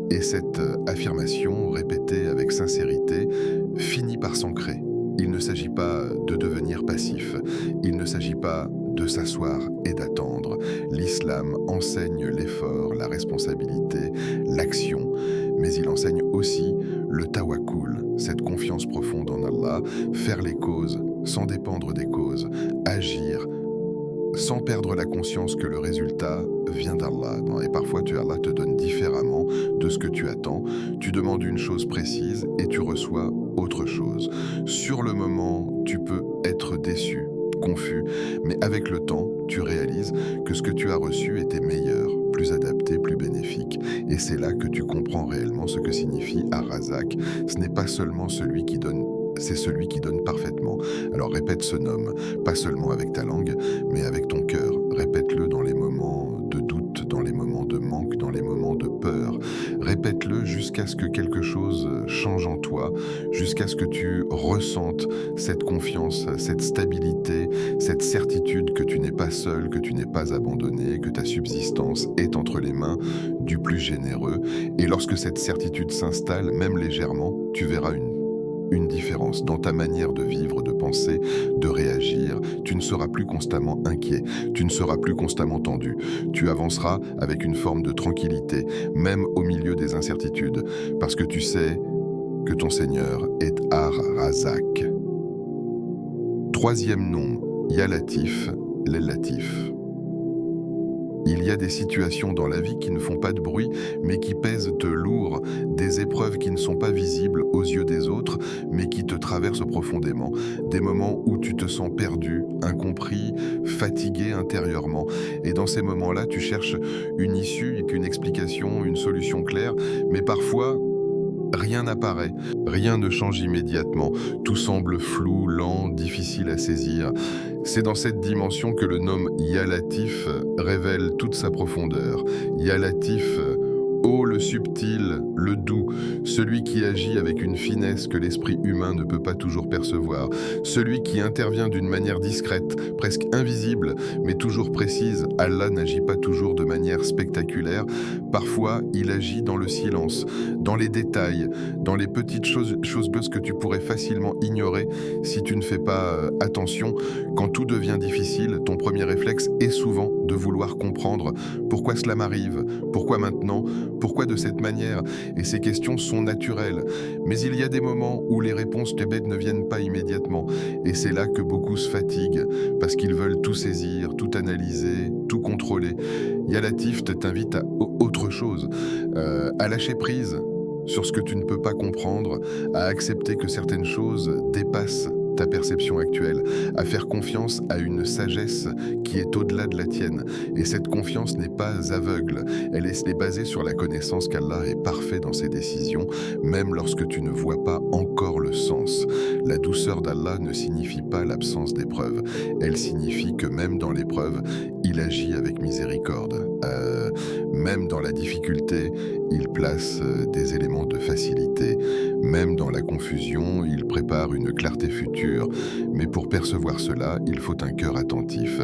Et cette affirmation, répétée avec sincérité, finit par s'ancrer. Il ne s'agit pas de devenir passif. Il ne s'agit pas de s'asseoir et d'attendre. L'islam enseigne l'effort, la responsabilité, l'action, mais il enseigne aussi le tawakkul, cette confiance profonde en Allah, faire les causes sans dépendre des causes, agir sans perdre la conscience que le résultat vient d'Allah. Et parfois, Allah te donne différemment de ce que tu attends. Tu demandes une chose précise et tu reçois autre chose. Sur le moment, tu peux être déçu, confus, mais avec le temps, tu réalises que ce que tu as reçu était meilleur, plus adapté, plus bénéfique. Et c'est là que tu comprends réellement ce que signifie Ar-Razak. Ce n'est pas seulement celui qui donne, c'est celui qui donne parfaitement. Alors répète ce nom, pas seulement avec ta langue, mais avec ton cœur. Répète-le dans les moments de doute, dans les moments de manque, dans les moments de peur. Répète-le jusqu'à ce que quelque chose change en toi, jusqu'à ce que tu ressentes cette confiance, cette stabilité, cette certitude que tu n'es pas seul, que tu n'es pas abandonné, que ta subsistance est entre les mains du plus généreux. Et lorsque cette certitude s'installe, même légèrement, tu verras une différence dans ta manière de vivre, de penser, de réagir. Tu ne seras plus constamment inquiet, tu ne seras plus constamment tendu. Tu avanceras avec une forme de tranquillité, même au milieu des incertitudes, parce que tu sais que ton Seigneur est Ar-Razak. Troisième nom, Ya Latif, l'El-Latif. Il y a des situations dans la vie qui ne font pas de bruit, mais qui pèsent lourd, des épreuves qui ne sont pas visibles aux yeux des autres, mais qui te traversent profondément, des moments où tu te sens perdu, incompris, fatigué intérieurement. Et dans ces moments-là, tu cherches une issue, une explication, une solution claire, mais parfois, Rien n'apparaît, rien ne change immédiatement, tout semble flou, lent, difficile à saisir. C'est dans cette dimension que le nom Ya Latif révèle toute sa profondeur. Ya Latif, ô le subtil, le doux, celui qui agit avec une finesse que l'esprit humain ne peut pas toujours percevoir, celui qui intervient d'une manière discrète, presque invisible, mais toujours précise. Allah n'agit pas toujours de manière spectaculaire, parfois il agit dans le silence, dans les détails, dans les petites choses que tu pourrais facilement ignorer si tu ne fais pas attention. Quand tout devient difficile, ton premier réflexe est souvent de vouloir comprendre pourquoi cela m'arrive, pourquoi maintenant, pourquoi de cette manière. Et ces questions sont naturelles. Mais il y a des moments où les réponses ne viennent pas immédiatement. Et c'est là que beaucoup se fatiguent, parce qu'ils veulent tout saisir, tout analyser, tout contrôler. Ya Latif t'invite à autre chose, à lâcher prise sur ce que tu ne peux pas comprendre, à accepter que certaines choses dépassent ta perception actuelle, à faire confiance à une sagesse qui est au-delà de la tienne. Et cette confiance n'est pas aveugle, elle est basée sur la connaissance qu'Allah est parfait dans ses décisions, même lorsque tu ne vois pas encore le sens. La douceur d'Allah ne signifie pas l'absence d'épreuve, elle signifie que même dans l'épreuve, il agit avec miséricorde. Même dans la difficulté, il place des éléments de facilité. Même dans la confusion, il prépare une clarté future. Mais pour percevoir cela, il faut un cœur attentif,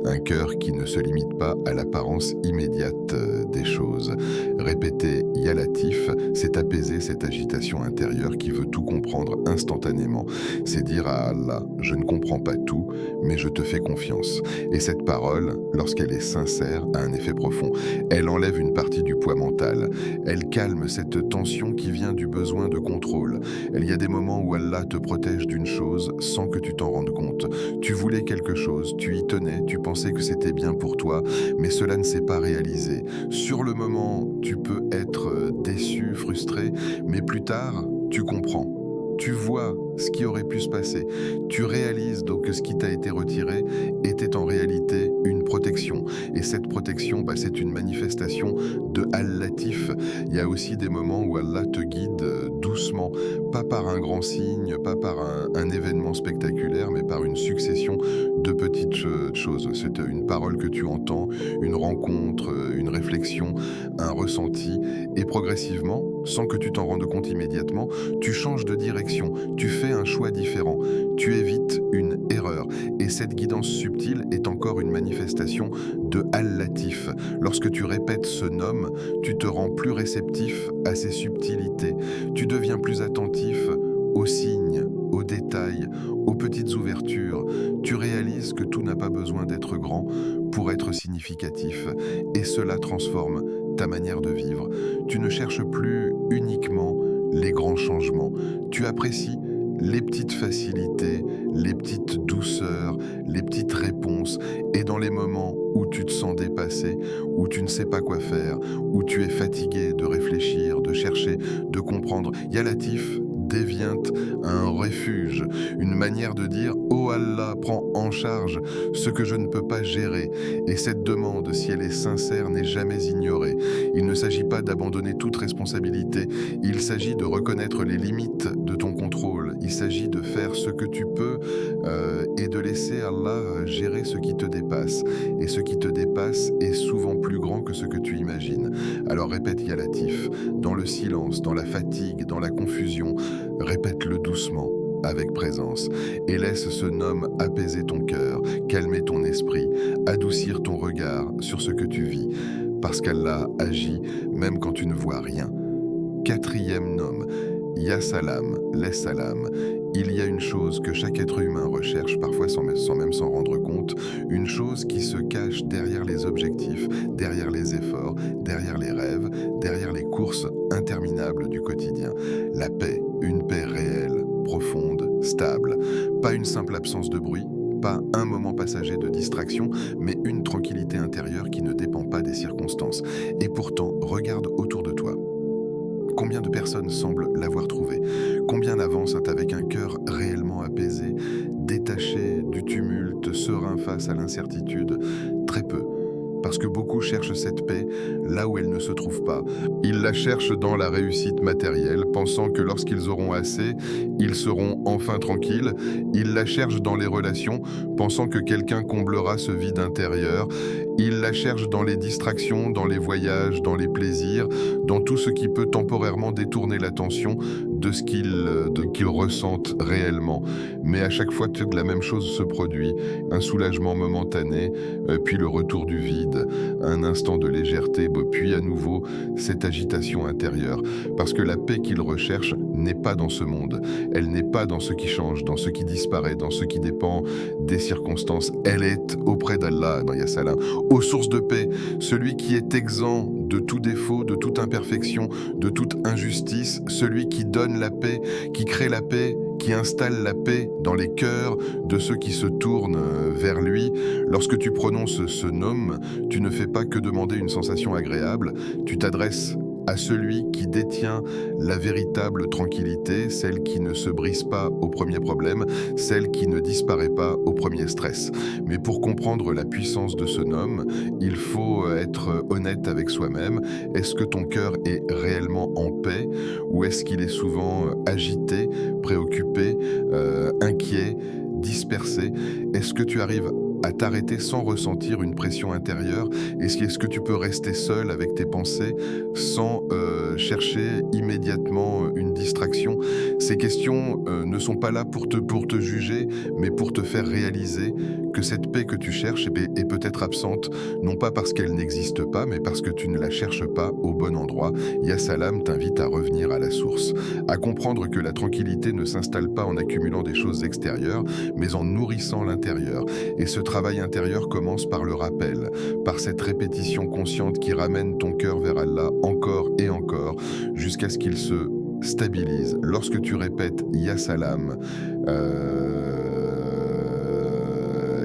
un cœur qui ne se limite pas à l'apparence immédiate des choses. Répéter Ya Latif, c'est apaiser cette agitation intérieure qui veut tout comprendre instantanément. C'est dire à Allah, je ne comprends pas tout, mais je te fais confiance. Et cette parole, lorsqu'elle est sincère, a un effet profond. Elle enlève une partie du poids mental. Elle calme cette tension qui vient du besoin de contrôle. Il y a des moments où Allah te protège d'une chose sans que tu t'en rendes compte. Tu voulais quelque chose, tu y tenais, tu pensais que c'était bien pour toi, mais cela ne s'est pas réalisé. Sur le moment, tu peux être déçu, frustré, mais plus tard, tu comprends. Tu vois ce qui aurait pu se passer. Tu réalises donc que ce qui t'a été retiré était en réalité une protection. Et cette protection, c'est une manifestation de Al-Latif. Il y a aussi des moments où Allah te guide doucement, pas par un grand signe, pas par un événement spectaculaire, mais par une succession de petites choses. C'est une parole que tu entends, une rencontre, une réflexion, un ressenti. Et progressivement, sans que tu t'en rendes compte immédiatement, tu changes de direction, tu fais un choix différent, tu évites une erreur. Et cette guidance subtile est encore une manifestation de Al-Latif. Lorsque tu répètes ce nom, tu te rends plus réceptif à ses subtilités. Tu deviens plus attentif aux signes, aux détails, aux petites ouvertures. Tu réalises que tout n'a pas besoin d'être grand pour être significatif. Et cela transforme ta manière de vivre. Tu ne cherches plus uniquement les grands changements. Tu apprécies les petites facilités, les petites douceurs, les petites réponses. Et dans les moments où tu te sens dépassé, où tu ne sais pas quoi faire, où tu es fatigué de réfléchir, de chercher, de comprendre, Ya Latif devient un refuge, une manière de dire « Oh Allah, prends en charge ce que je ne peux pas gérer ». Et cette demande, si elle est sincère, n'est jamais ignorée. Il ne s'agit pas d'abandonner toute responsabilité, il s'agit de reconnaître les limites de ton contrôle. Il s'agit de faire ce que tu peux et de laisser Allah gérer ce qui te dépasse. Et ce qui te dépasse est souvent plus grand que ce que tu imagines. Alors répète Ya Latif, dans le silence, dans la fatigue, dans la confusion, répète-le doucement, avec présence, et laisse ce nom apaiser ton cœur, calmer ton esprit, adoucir ton regard sur ce que tu vis, parce qu'Allah agit même quand tu ne vois rien. Quatrième nom, Ya Salam, laisse salam. Il y a une chose que chaque être humain recherche, parfois sans même s'en rendre compte, une chose qui se cache derrière les objectifs, derrière les efforts, derrière les rêves, derrière les courses interminables du quotidien. La paix, une paix réelle, profonde, stable. Pas une simple absence de bruit, pas un moment passager de distraction, mais une tranquillité intérieure qui ne dépend pas des circonstances. Et pourtant, regarde autour de toi. Combien de personnes semblent l'avoir trouvé? Combien avancent avec un cœur réellement apaisé, détaché du tumulte, serein face à l'incertitude? Très peu. parce que beaucoup cherchent cette paix là où elle ne se trouve pas. Ils la cherchent dans la réussite matérielle, pensant que lorsqu'ils auront assez, ils seront enfin tranquilles. Ils la cherchent dans les relations, pensant que quelqu'un comblera ce vide intérieur. Ils la cherchent dans les distractions, dans les voyages, dans les plaisirs, dans tout ce qui peut temporairement détourner l'attention de ce qu'ils ressentent réellement. Mais à chaque fois que la même chose se produit, un soulagement momentané, puis le retour du vide, un instant de légèreté, puis à nouveau cette agitation intérieure. Parce que la paix qu'ils recherchent n'est pas dans ce monde. Elle n'est pas dans ce qui change, dans ce qui disparaît, dans ce qui dépend des circonstances. Elle est auprès d'Allah, dans Ya Salam, aux sources de paix, celui qui est exempt de tout défaut, de toute imperfection, de toute injustice, celui qui donne la paix, qui crée la paix, qui installe la paix dans les cœurs de ceux qui se tournent vers lui. Lorsque tu prononces ce nom, tu ne fais pas que demander une sensation agréable, tu t'adresses à celui qui détient la véritable tranquillité, celle qui ne se brise pas au premier problème, celle qui ne disparaît pas au premier stress. Mais pour comprendre la puissance de ce nom, il faut être honnête avec soi-même. Est-ce que ton cœur est réellement en paix ou est-ce qu'il est souvent agité, préoccupé, inquiet, dispersé? Est-ce que tu arrives à t'arrêter sans ressentir une pression intérieure? Est-ce que tu peux rester seul avec tes pensées sans chercher immédiatement une distraction? Ces questions ne sont pas là pour te juger, mais pour te faire réaliser que cette paix que tu cherches est peut-être absente, non pas parce qu'elle n'existe pas, mais parce que tu ne la cherches pas au bon endroit. Ya Salam t'invite à revenir à la source, à comprendre que la tranquillité ne s'installe pas en accumulant des choses extérieures, mais en nourrissant l'intérieur. Et ce travail intérieur commence par le rappel, par cette répétition consciente qui ramène ton cœur vers Allah encore et encore, jusqu'à ce qu'il se stabilise. Lorsque tu répètes Ya Salam,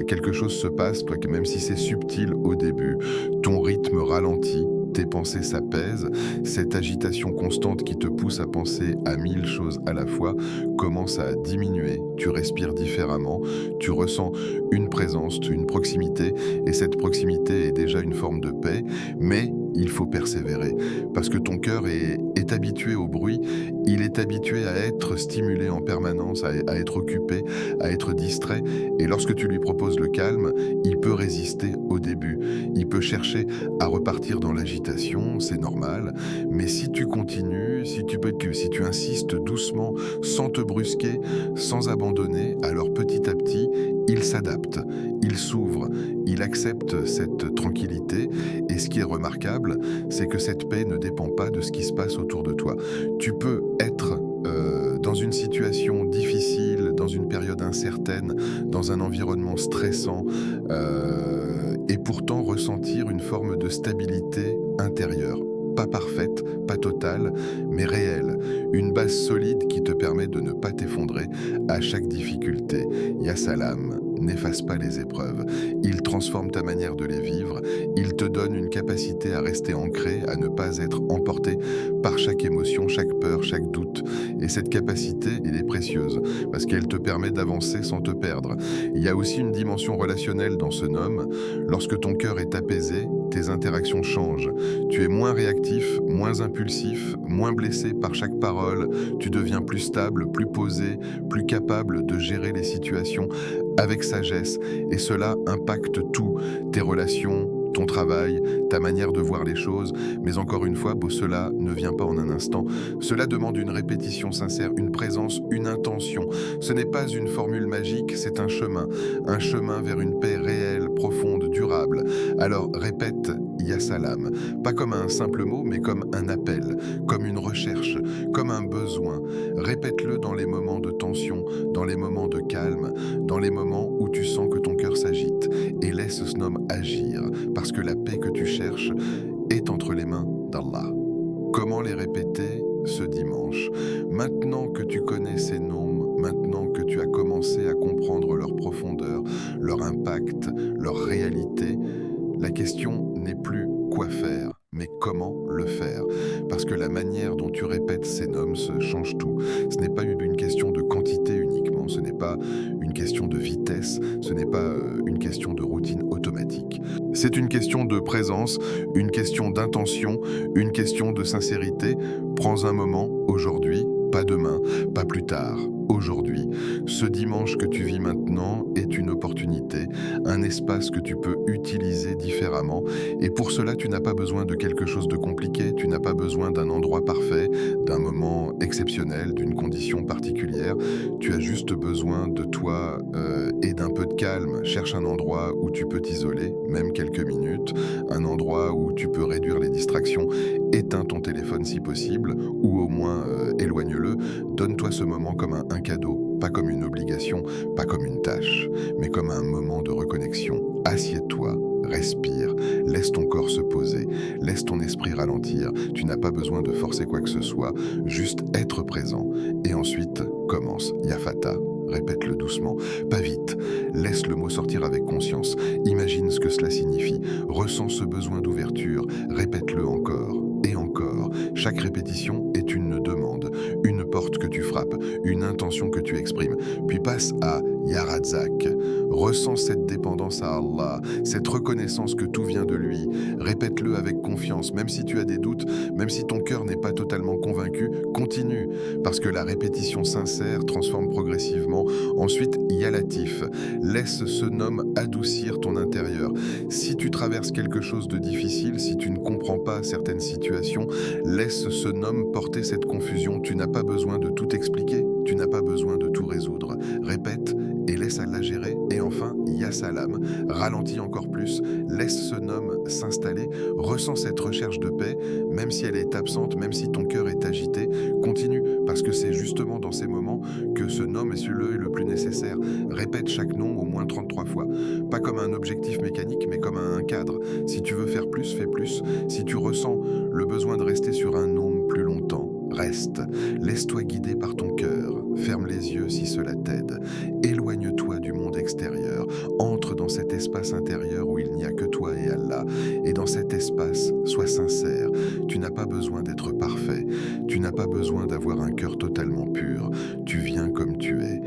quelque chose se passe, toi, même si c'est subtil au début, ton rythme ralentit, tes pensées s'apaisent, cette agitation constante qui te pousse à penser à 1000 choses à la fois commence à diminuer, tu respires différemment, tu ressens une présence, une proximité, et cette proximité est déjà une forme de paix, mais il faut persévérer, parce que ton cœur est habitué au bruit, il est habitué à être stimulé en permanence, à être occupé, à être distrait, et lorsque tu lui proposes le calme, il peut résister au début, il peut chercher à repartir dans l'agitation, c'est normal, mais si tu continues, si tu insistes doucement, sans te brusquer, sans abandonner, alors petit à petit, il s'adapte, il s'ouvre, il accepte cette tranquillité, et ce qui est remarquable, c'est que cette paix ne dépend pas de ce qui se passe autour de toi. Tu peux être dans une situation difficile, dans une période incertaine, dans un environnement stressant, et pourtant ressentir une forme de stabilité intérieure. Pas parfaite, pas totale, mais réelle. Une base solide qui te permet de ne pas t'effondrer à chaque difficulté. Ya Salam n'efface pas les épreuves. Il transforme ta manière de les vivre. Il te donne une capacité à rester ancré, à ne pas être emporté par chaque émotion, chaque peur, chaque doute. Et cette capacité, elle est précieuse parce qu'elle te permet d'avancer sans te perdre. Il y a aussi une dimension relationnelle dans ce nom. Lorsque ton cœur est apaisé, tes interactions changent. Tu es moins réactif, moins impulsif, moins blessé par chaque parole. Tu deviens plus stable, plus posé, plus capable de gérer les situations avec sagesse. Et cela impacte tout, tes relations, ton travail, ta manière de voir les choses. Mais encore une fois, cela ne vient pas en un instant. Cela demande une répétition sincère, une présence, une intention. Ce n'est pas une formule magique, c'est un chemin vers une paix réelle, profonde, durable. Alors répète Ya Salam, pas comme un simple mot, mais comme un appel, comme une recherche, comme un besoin. Répète-le dans les moments de tension, dans les moments de calme, dans les moments où tu sens que ton cœur s'agite, et laisse ce nom agir, parce que la paix que tu cherches est entre les mains d'Allah. Comment les répéter ce dimanche? Maintenant que tu connais ces noms, maintenant que tu as commencé à comprendre leur profondeur, leur impact, leur réalité, la question n'est plus quoi faire, mais comment le faire. Parce que la manière dont tu répètes ces noms change tout. Ce n'est pas une question de quantité uniquement, ce n'est pas une question de vitesse, ce n'est pas une question de routine automatique. C'est une question de présence, une question d'intention, une question de sincérité. Prends un moment, aujourd'hui, pas demain, pas plus tard, aujourd'hui. Ce dimanche que tu vis maintenant est une opportunité, un espace que tu peux utiliser différemment. Et pour cela, tu n'as pas besoin de quelque chose de compliqué, tu n'as pas besoin d'un endroit parfait, d'un moment exceptionnel, d'une condition particulière. Tu as juste besoin de toi et d'un peu de calme. Cherche un endroit où tu peux t'isoler, même quelques minutes, un endroit où tu peux réduire les distractions. Éteins ton téléphone si possible, ou au moins éloigne-le. Donne-toi ce moment comme un cadeau, pas comme une obligation, pas comme une tâche, mais comme un moment de reconnexion. Assieds-toi, respire, laisse ton corps se poser, laisse ton esprit ralentir. Tu n'as pas besoin de forcer quoi que ce soit, juste être présent. Et ensuite, commence. Yafata. Répète-le doucement, pas vite. Laisse le mot sortir avec conscience. Imagine ce que cela signifie. Ressens ce besoin d'ouverture. Répète-le encore et encore. Chaque répétition est une demande, une porte que tu frappes, une intention que tu exprimes. Puis passe à Yarazak. Ressens cette dépendance à Allah, cette reconnaissance que tout vient de lui. Répète-le avec confiance, même si tu as des doutes, même si ton cœur n'est pas totalement convaincu, continue, parce que la répétition sincère transforme progressivement. Ensuite, Yalatif. Laisse ce nom adoucir ton intérieur. Si tu traverses quelque chose de difficile, si tu ne comprends pas certaines situations, laisse ce nom porter cette confusion. Tu n'as pas besoin de tout expliquer, tu n'as pas besoin de tout résoudre. Répète et laisse Allah gérer. Et enfin, Ya Salam. Ralentis encore plus, laisse ce nom s'installer, ressens cette recherche de paix, même si elle est absente, même si ton cœur est agité. Continue, parce que c'est justement dans ces moments que ce nom est le plus nécessaire. Répète chaque nom au moins 33 fois. Pas comme un objectif mécanique, mais comme un cadre. Si tu veux faire plus, fais plus. Si tu ressens le besoin de rester sur un nom plus longtemps, reste. Laisse-toi guider par ton cœur. Ferme les yeux si cela t'aide. Éloigne-toi du monde extérieur. Entre dans cet espace intérieur où il n'y a que toi et Allah. Et dans cet espace, sois sincère. Tu n'as pas besoin d'être parfait. Tu n'as pas besoin d'avoir un cœur totalement pur. Tu viens comme tu es,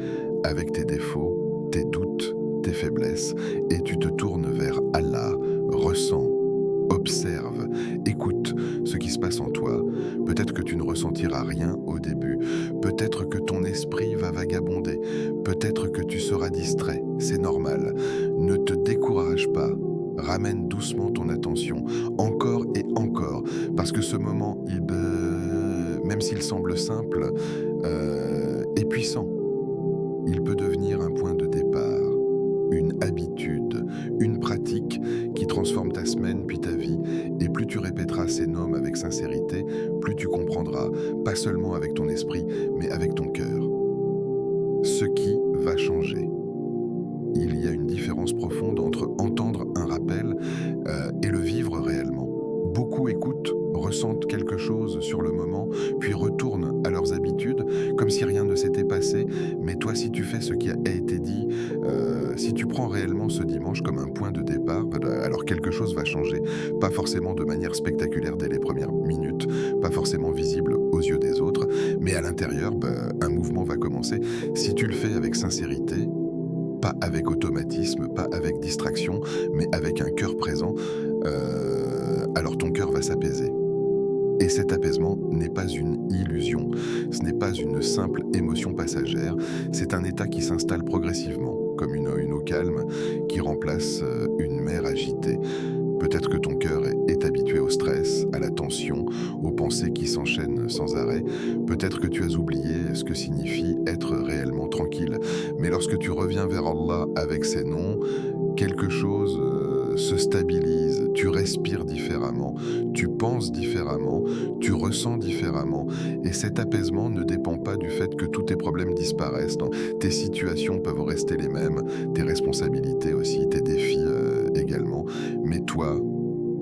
avec tes défauts, tes doutes, tes faiblesses, et tu te tournes vers Allah. Ressens. Observe, écoute ce qui se passe en toi. Peut-être que tu ne ressentiras rien au début. Peut-être que ton esprit va vagabonder. Peut-être que tu seras distrait. C'est normal. Ne te décourage pas. Ramène doucement ton attention, encore et encore, parce que ce moment, même s'il semble simple, est puissant. Il peut devenir un point de départ, une habitude, une pratique qui transforme ta semaine puis ta vie. Et plus tu répéteras ces noms avec sincérité, plus tu comprendras, pas seulement avec ton esprit, mais avec ton cœur. Ce qui va changer. Il y a une différence profonde entre entendre un rappel et le vivre réellement. Beaucoup écoutent, ressentent quelque chose sur le moment, puis retournent à leurs habitudes, comme si rien ne s'était passé. Mais toi, si tu fais ce qui a été dit, si tu prends réellement ce dimanche comme un point de départ, alors quelque chose va changer. Pas forcément de manière spectaculaire dès les premières minutes, pas forcément visible aux yeux des autres, mais à l'intérieur, un mouvement va commencer. Si tu le fais avec sincérité, pas avec automatisme, pas avec distraction, mais avec un cœur présent, alors ton cœur va s'apaiser. Et cet apaisement n'est pas une illusion, ce n'est pas une simple émotion passagère, c'est un état qui s'installe progressivement, comme une eau calme qui remplace une mer agitée. Peut-être que ton cœur est habitué au stress, à la tension, aux pensées qui s'enchaînent sans arrêt. Peut-être que tu as oublié ce que signifie être réellement tranquille. Mais lorsque tu reviens vers Allah avec ses noms, quelque chose se stabilise, tu respires différemment, tu penses différemment, tu ressens différemment. Et cet apaisement ne dépend pas du fait que tous tes problèmes disparaissent. Non, tes situations peuvent rester les mêmes, tes responsabilités aussi, tes défis également. Mais toi,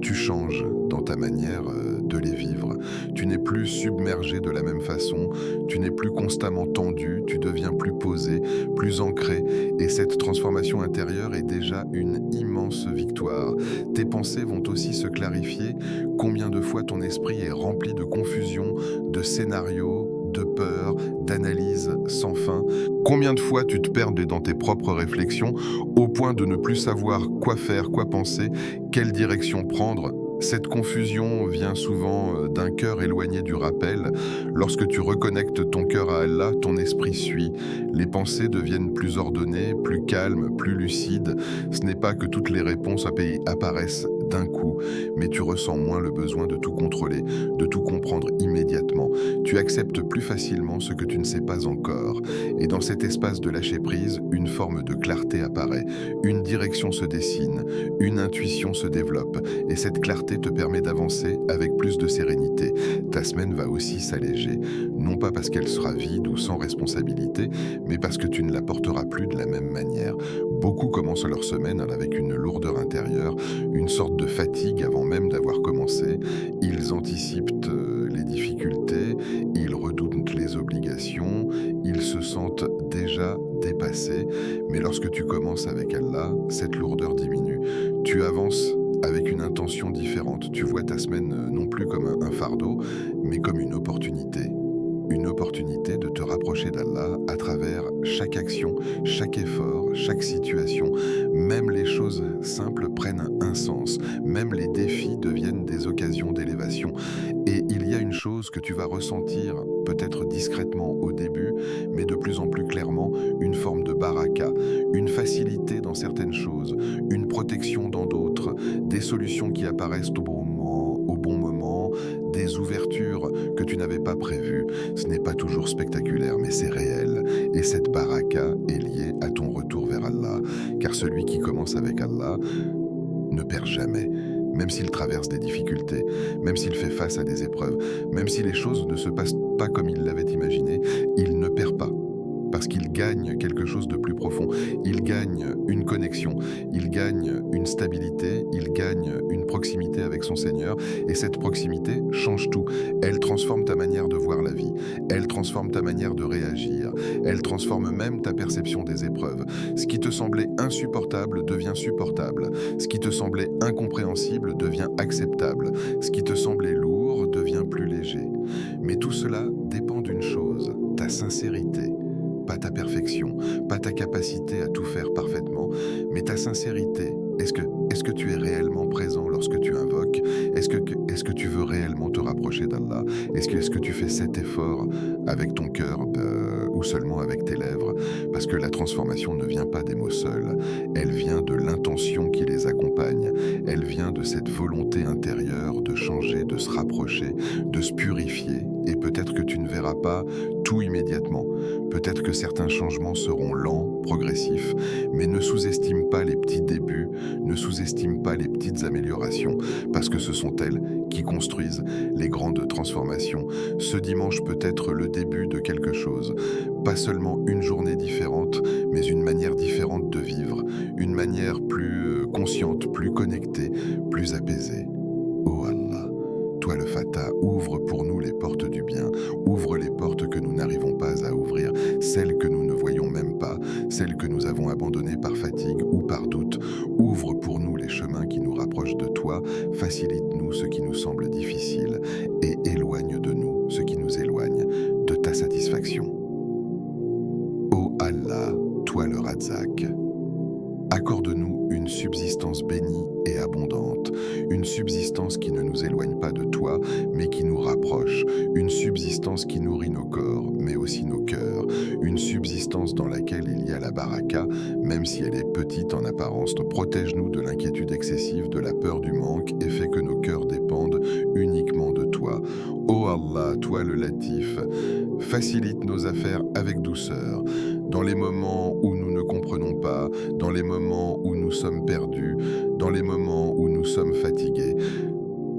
tu changes dans ta manière de les vivre. Tu n'es plus submergé de la même façon, tu n'es plus constamment tendu, tu deviens plus posé, plus ancré. Et cette transformation intérieure est déjà une immense victoire. Tes pensées vont aussi se clarifier. Combien de fois ton esprit est rempli de confusion, de scénarios, de peur, d'analyse sans fin. Combien de fois tu te perds dans tes propres réflexions au point de ne plus savoir quoi faire, quoi penser, quelle direction prendre? Cette confusion vient souvent d'un cœur éloigné du rappel. Lorsque tu reconnectes ton cœur à Allah, ton esprit suit. Les pensées deviennent plus ordonnées, plus calmes, plus lucides. Ce n'est pas que toutes les réponses apparaissent d'un coup, mais tu ressens moins le besoin de tout contrôler, de tout comprendre immédiatement. Tu acceptes plus facilement ce que tu ne sais pas encore. Et dans cet espace de lâcher-prise, une forme de clarté apparaît. Une direction se dessine, une intuition se développe. Et cette clarté te permet d'avancer avec plus de sérénité. Ta semaine va aussi s'alléger, non pas parce qu'elle sera vide ou sans responsabilité, mais parce que tu ne la porteras plus de la même manière. Beaucoup commencent leur semaine avec une lourdeur intérieure, une sorte de fatigue avant même d'avoir commencé. Ils anticipent les difficultés, ils redoutent les obligations, ils se sentent déjà dépassés. Mais lorsque tu commences avec Allah, cette lourdeur diminue. Tu avances avec une intention différente. Tu vois ta semaine non plus comme un fardeau, mais comme une opportunité. Une opportunité de te rapprocher d'Allah à travers chaque action, chaque effort, chaque situation. Même les choses simples prennent un sens. Même les défis deviennent des occasions d'élévation. Et il y a une chose que tu vas ressentir, peut-être discrètement au début, mais de plus en plus clairement, une forme de baraka, une facilité dans certaines choses, une protection dans d'autres, des solutions qui apparaissent au bon moment, des ouvertures que tu n'avais pas prévues. Ce n'est pas toujours spectaculaire, mais c'est réel. Et cette baraka est liée à ton retour vers Allah. Car celui qui commence avec Allah ne perd jamais. Même s'il traverse des difficultés, même s'il fait face à des épreuves, même si les choses ne se passent pas comme il l'avait imaginé, il ne perd pas. Parce qu'il gagne quelque chose de plus profond. Il gagne une connexion, il gagne une stabilité, il gagne une proximité avec son Seigneur. Et cette proximité change tout. Elle transforme ta manière de voir la vie. Elle transforme ta manière de réagir. Elle transforme même ta perception des épreuves. Ce qui te semblait insupportable devient supportable. Ce qui te semblait incompréhensible devient acceptable. Ce qui te semblait lourd devient plus léger. Mais tout cela dépend d'une chose, ta sincérité. Pas ta perfection, pas ta capacité à tout faire parfaitement, mais ta sincérité. Est-ce que tu es réellement présent lorsque tu invoques? Est-ce que tu veux réellement te rapprocher d'Allah? Est-ce que tu fais cet effort avec ton cœur ou seulement avec tes lèvres? Parce que la transformation ne vient pas des mots seuls, elle vient de l'intention qui les accompagne, elle vient de cette volonté intérieure de changer, de se rapprocher, de se purifier. Et peut-être que tu ne verras pas tout immédiatement. Peut-être que certains changements seront lents, progressifs, mais ne sous-estime pas les petits débuts, ne sous-estime pas les petites améliorations, parce que ce sont elles qui construisent les grandes transformations. Ce dimanche peut être le début de quelque chose. Pas seulement une journée différente, mais une manière différente de vivre, une manière plus consciente, plus connectée, plus apaisée. Oh Allah, toi le Fatah, ouvre pour nous les portes du bien, ouvre les portes que nous n'arrivons pas à ouvrir, celles que nous ne voyons même pas, celles que nous avons abandonnées par fatigue ou par doute. Ouvre pour nous les chemins qui nous rapprochent de toi, facilite-nous ce qui nous semble difficile et éloigne de nous ce qui nous éloigne de ta satisfaction. Ô Allah, toi le Razzaq, accorde-nous une subsistance bénie et abondante, une subsistance qui ne nous éloigne pas de toi, mais qui nous rapproche, une subsistance qui nourrit nos corps, mais aussi nos cœurs, une subsistance dans laquelle il y a la baraka, même si elle est petite en apparence. Protège-nous de l'inquiétude excessive, de la peur du manque, et fais que nos cœurs dépendent uniquement de toi. Ô Allah, toi le Latif, facilite nos affaires avec douceur, dans les moments où nous ne comprenons pas, dans les moments où nous sommes perdus, dans les moments où nous sommes fatigués.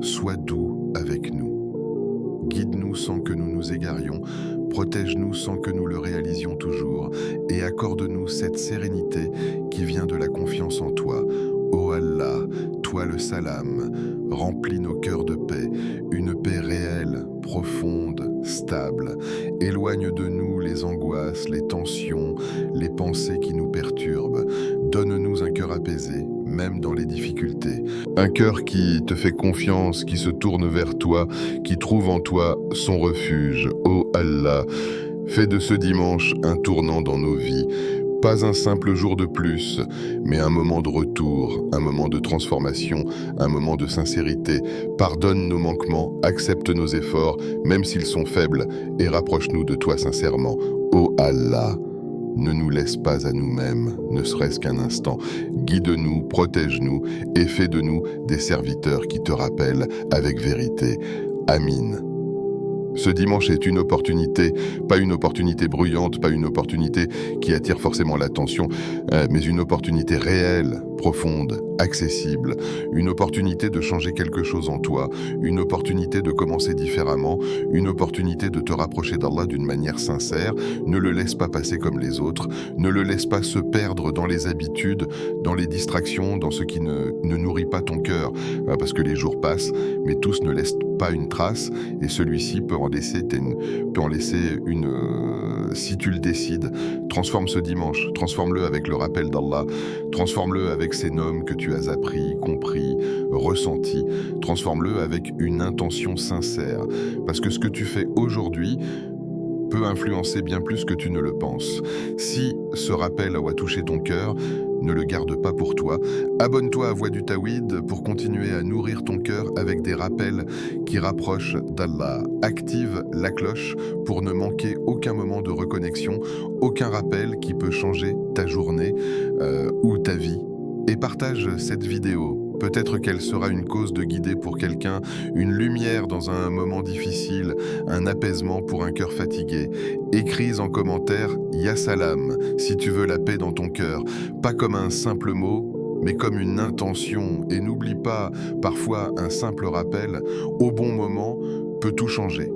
Sois doux avec nous. Guide-nous sans que nous nous égarions, protège-nous sans que nous le réalisions toujours, et accorde-nous cette sérénité qui vient de la confiance en toi. Ô Allah, toi le salam, remplis nos cœurs de paix, une paix réelle, profonde, stable. Éloigne de nous les angoisses, les tensions, les pensées qui nous perturbent. Donne-nous un cœur apaisé, même dans les difficultés. Un cœur qui te fait confiance, qui se tourne vers toi, qui trouve en toi son refuge. Ô Allah, fais de ce dimanche un tournant dans nos vies. Pas un simple jour de plus, mais un moment de retour, un moment de transformation, un moment de sincérité. Pardonne nos manquements, accepte nos efforts, même s'ils sont faibles, et rapproche-nous de toi sincèrement. Ô Allah, ne nous laisse pas à nous-mêmes, ne serait-ce qu'un instant. Guide-nous, protège-nous et fais de nous des serviteurs qui te rappellent avec vérité. Amin. Ce dimanche est une opportunité, pas une opportunité bruyante, pas une opportunité qui attire forcément l'attention, mais une opportunité réelle, profonde, accessible, une opportunité de changer quelque chose en toi, une opportunité de commencer différemment, une opportunité de te rapprocher d'Allah d'une manière sincère. Ne le laisse pas passer comme les autres, ne le laisse pas se perdre dans les habitudes, dans les distractions, dans ce qui ne nourrit pas ton cœur, parce que les jours passent, mais tous ne laissent pas une trace, et celui-ci peut en laisser une si tu le décides. Transforme ce dimanche, transforme-le avec le rappel d'Allah, transforme-le avec ces noms que tu as appris, compris, ressentis, transforme-le avec une intention sincère, parce que ce que tu fais aujourd'hui peut influencer bien plus que tu ne le penses. Si ce rappel a touché ton cœur, ne le garde pas pour toi. Abonne-toi à Voix du Tawhid pour continuer à nourrir ton cœur avec des rappels qui rapprochent d'Allah. Active la cloche pour ne manquer aucun moment de reconnexion, aucun rappel qui peut changer ta journée ou ta vie. Et partage cette vidéo. Peut-être qu'elle sera une cause de guider pour quelqu'un, une lumière dans un moment difficile, un apaisement pour un cœur fatigué. Écris en commentaire « Ya Salam » si tu veux la paix dans ton cœur, pas comme un simple mot, mais comme une intention. Et n'oublie pas, parfois un simple rappel, au bon moment, peut tout changer.